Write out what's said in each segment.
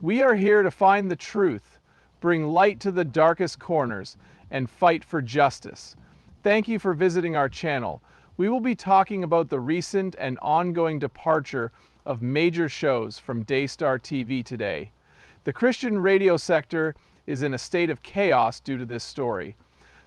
We are here to find the truth, bring light to the darkest corners, and fight for justice. Thank you for visiting our channel. We will be talking about the recent and ongoing departure of major shows from Daystar TV today. The Christian radio sector is in a state of chaos due to this story.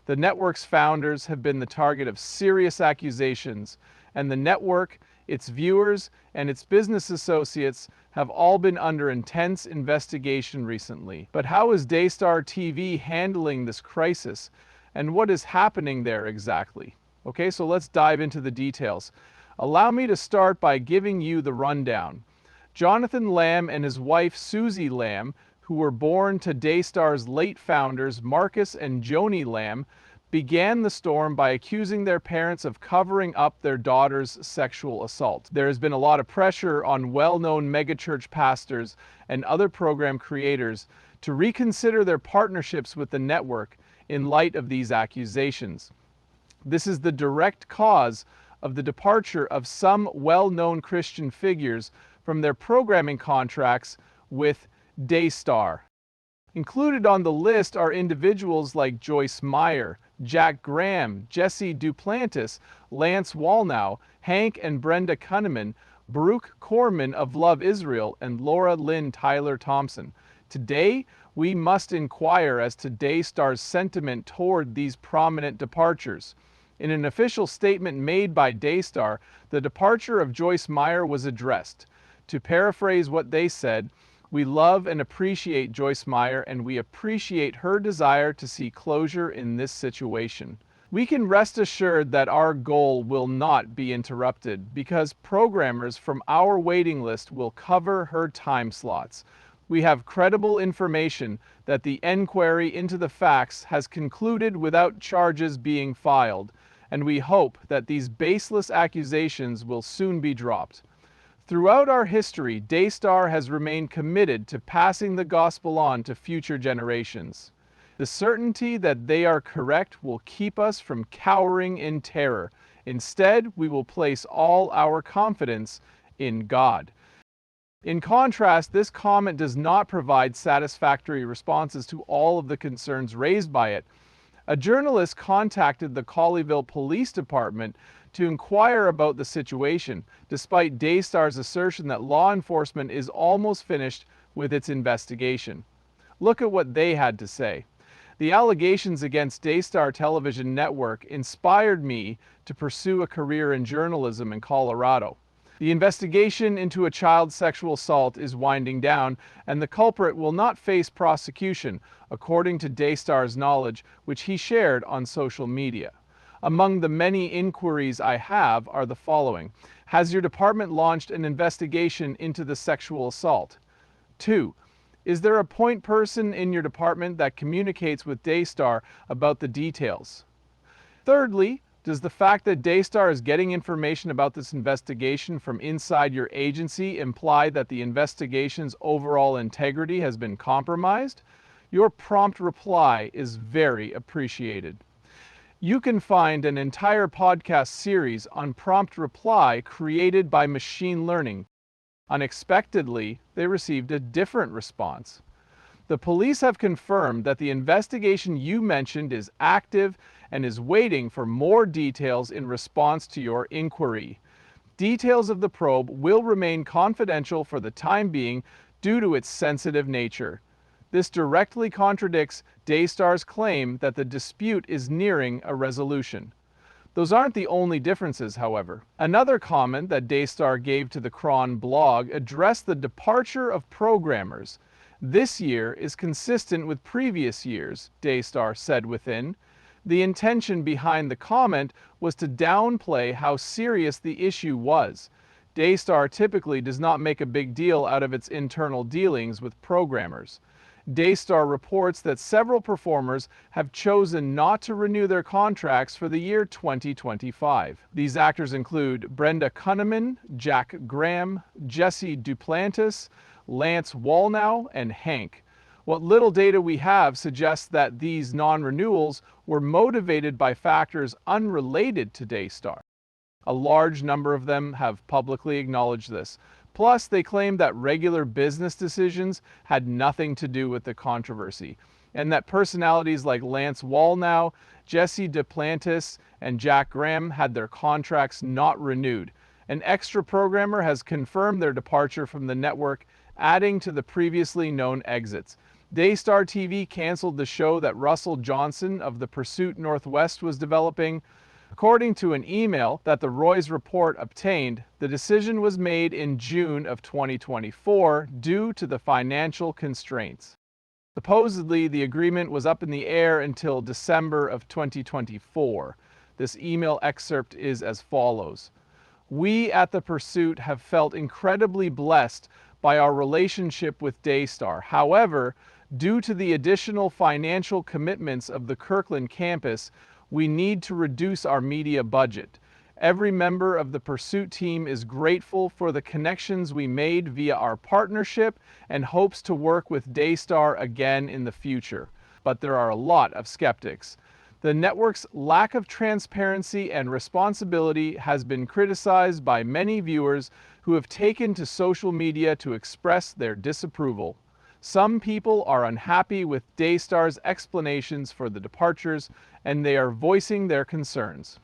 The network's founders have been the target of serious accusations, and the network, its viewers, and its business associates have all been under intense investigation recently. But how is Daystar TV handling this crisis, and what is happening there exactly? Okay, so let's dive into the details. Allow me to start by giving you the rundown. Jonathan Lamb and his wife Susie Lamb, who were born to Daystar's late founders Marcus and Joni Lamb, began the storm by accusing their parents of covering up their daughter's sexual assault. There has been a lot of pressure on well-known megachurch pastors and other program creators to reconsider their partnerships with the network in light of these accusations. This is the direct cause of the departure of some well-known Christian figures from their programming contracts with Daystar. Included on the list are individuals like Joyce Meyer, Jack Graham, Jesse Duplantis, Lance Wallnau, Hank and Brenda Cunningham, Baruch Corman of Love Israel, and Laura Lynn Tyler Thompson. Today, we must inquire as to Daystar's sentiment toward these prominent departures. In an official statement made by Daystar, the departure of Joyce Meyer was addressed. To paraphrase what they said, "We love and appreciate Joyce Meyer, and we appreciate her desire to see closure in this situation. We can rest assured that our goal will not be interrupted because programmers from our waiting list will cover her time slots. We have credible information that the inquiry into the facts has concluded without charges being filed, and we hope that these baseless accusations will soon be dropped." Throughout our history, Daystar has remained committed to passing the gospel on to future generations. The certainty that they are correct will keep us from cowering in terror. Instead, we will place all our confidence in God. In contrast, this comment does not provide satisfactory responses to all of the concerns raised by it. A journalist contacted the Colleyville Police Department to inquire about the situation, despite Daystar's assertion that law enforcement is almost finished with its investigation. Look at what they had to say. "The allegations against Daystar Television Network inspired me to pursue a career in journalism in Colorado. The investigation into a child's sexual assault is winding down, and the culprit will not face prosecution, according to Daystar's knowledge, which he shared on social media. Among the many inquiries I have are the following. Has your department launched an investigation into the sexual assault? 2. Is there a point person in your department that communicates with Daystar about the details? Thirdly, does the fact that Daystar is getting information about this investigation from inside your agency imply that the investigation's overall integrity has been compromised? Your prompt reply is very appreciated." You can find an entire podcast series on prompt reply created by machine learning. Unexpectedly, they received a different response. "The police have confirmed that the investigation you mentioned is active and is waiting for more details in response to your inquiry. Details of the probe will remain confidential for the time being due to its sensitive nature." This directly contradicts Daystar's claim that the dispute is nearing a resolution. Those aren't the only differences, however. Another comment that Daystar gave to the Cron blog addressed the departure of programmers. "This year is consistent with previous years," Daystar said within. The intention behind the comment was to downplay how serious the issue was. Daystar typically does not make a big deal out of its internal dealings with programmers. Daystar reports that several performers have chosen not to renew their contracts for the year 2025. These actors include Brenda Cunningham, Jack Graham, Jesse Duplantis, Lance Wallnau, and Hank. What little data we have suggests that these non-renewals were motivated by factors unrelated to Daystar. A large number of them have publicly acknowledged this, Plus, they claimed that regular business decisions had nothing to do with the controversy, and that personalities like Lance Wallnau, Jesse Duplantis, and Jack Graham had their contracts not renewed. An extra programmer has confirmed their departure from the network, adding to the previously known exits. Daystar TV canceled the show that Russell Johnson of the Pursuit Northwest was developing. According to an email that the Roy's report obtained, the decision was made in June of 2024 due to the financial constraints. Supposedly, the agreement was up in the air until December of 2024. This email excerpt is as follows. We at The Pursuit have felt incredibly blessed by our relationship with Daystar. However, due to the additional financial commitments of the Kirkland campus, we need to reduce our media budget. Every member of the Pursuit team is grateful for the connections we made via our partnership and hopes to work with Daystar again in the future. But there are a lot of skeptics. The network's lack of transparency and responsibility has been criticized by many viewers who have taken to social media to express their disapproval. Some people are unhappy with Daystar's explanations for the departures, and they are voicing their concerns.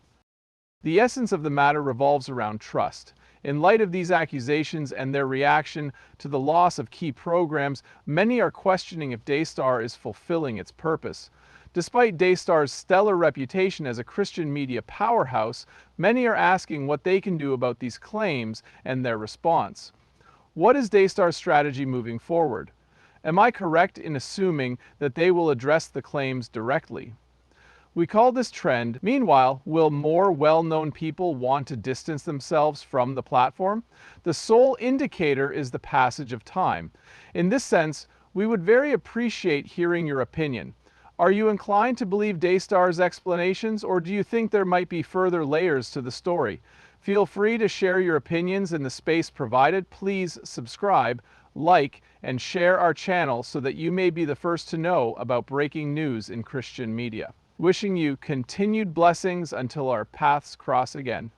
The essence of the matter revolves around trust. In light of these accusations and their reaction to the loss of key programs, many are questioning if Daystar is fulfilling its purpose. Despite Daystar's stellar reputation as a Christian media powerhouse, many are asking what they can do about these claims and their response. What is Daystar's strategy moving forward? Am I correct in assuming that they will address the claims directly? We call this trend. Meanwhile, will more well-known people want to distance themselves from the platform? The sole indicator is the passage of time. In this sense, we would very appreciate hearing your opinion. Are you inclined to believe Daystar's explanations, or do you think there might be further layers to the story? Feel free to share your opinions in the space provided. Please subscribe, like, and share our channel so that you may be the first to know about breaking news in Christian media. Wishing you continued blessings until our paths cross again.